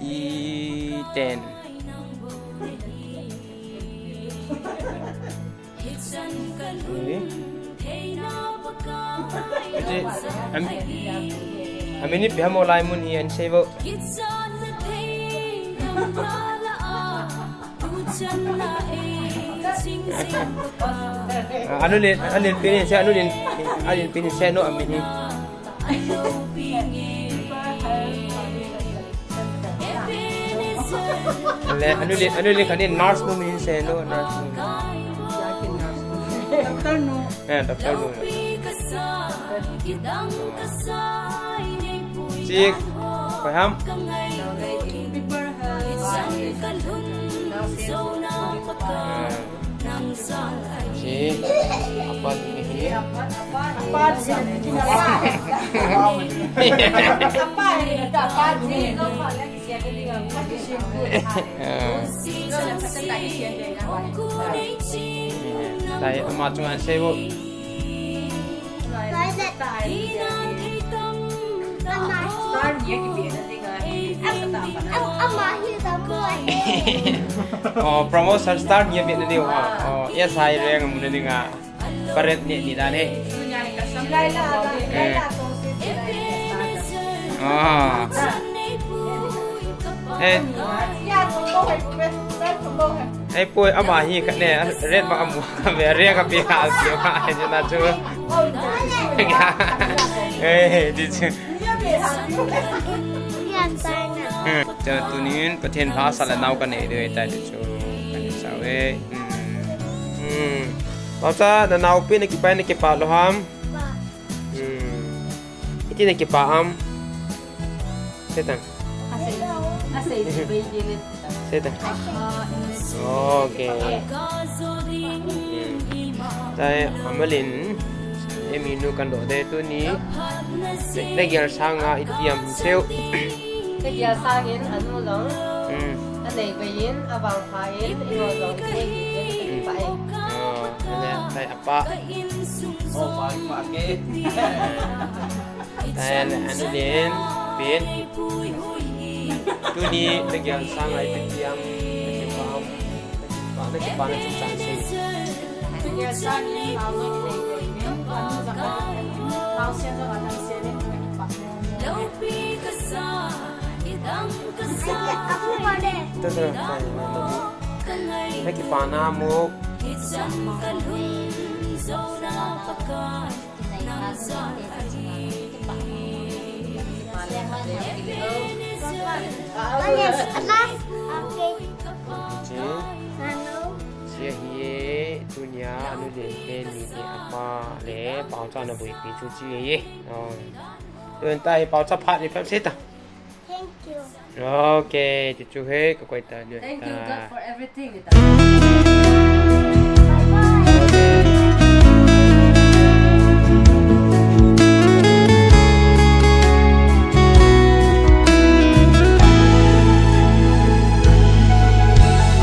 E10 Amin ni pihak mulai mun hian sebo. Anu lin pilih saya anu lin pilih saya no amin ni. Anu lin kan ni nurse mu min saya no nurse. Doktor no. Doktor no. Cik, paham? Cik, apa ini? Apa Saya amat cuma sibuk. Oh, promotion start ni biar nanti oh, ya saya yang mula dengar baret ni dah ni. Oh. Poi amahi kat ni red mak amu red kat pihak siapa aja nak cuba. Di sini. Tunin paten bahasa lanau kan ni dia tadi tu kan sawe. Bahasa lanau pin nak kipai nak kipa loham. Itu nak kipa am. Setang. Setang. Okay. Saya amalin. Menu kan doa tu ni. Lagi sanga itiam sel. Kaya sangin anu long, aneh bayin abang kain, ino long ini pakai. Oh, saya apa? Oh, pakai. Saya anu din, bin. Tu ni lagi sanga itiam, lagi paham macam sangsi. Kaya sangin anu ini, anu zaman, anu siapa orang siapa ni pakai. Terus lagi panah mu. Dunia anu ni apa le bao cho nó bùi bị chú chi ye. Rồi tay bao cho phát đi phép xếp ta. Thank you. Okay, chú hết có quay ta được. Thank you God for everything.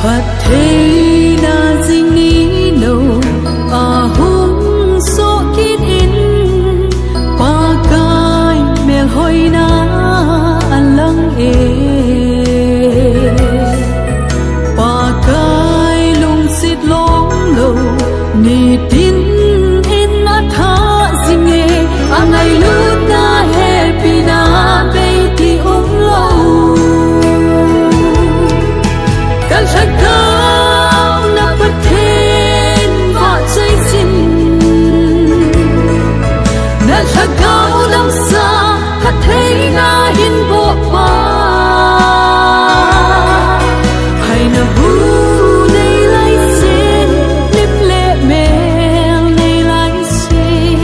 Hạt thế na dinh ní nâu à hung số kít in pa cai mèo hoi na an lăng e pa cai lung xịt lóng lâu ni tin in na tha dinh e à ngày lúc na happy na baby ôm lâu kan sakau na paten va chai sin na sakau lam sa ha thei na hin bo pa hai na hu nei lai sen nip le mel nei lai sen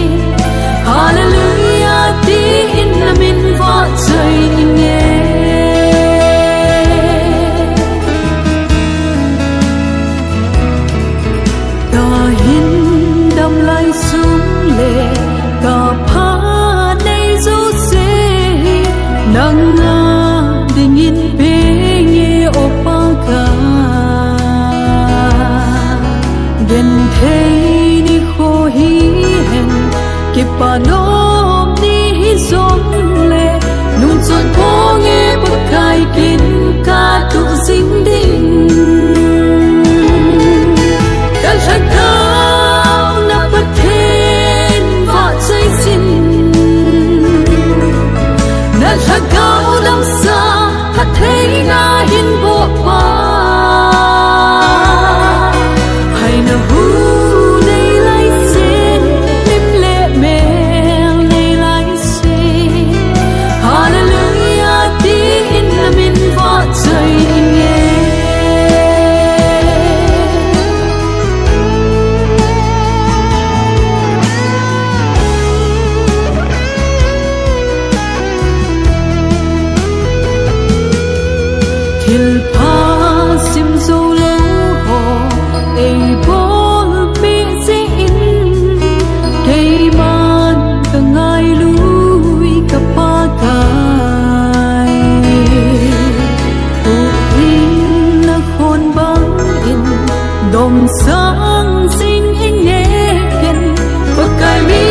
hallelujah ti in na min va chai in Panop ni hi som le nung chon po sáng sinh in nhé gần và cái mi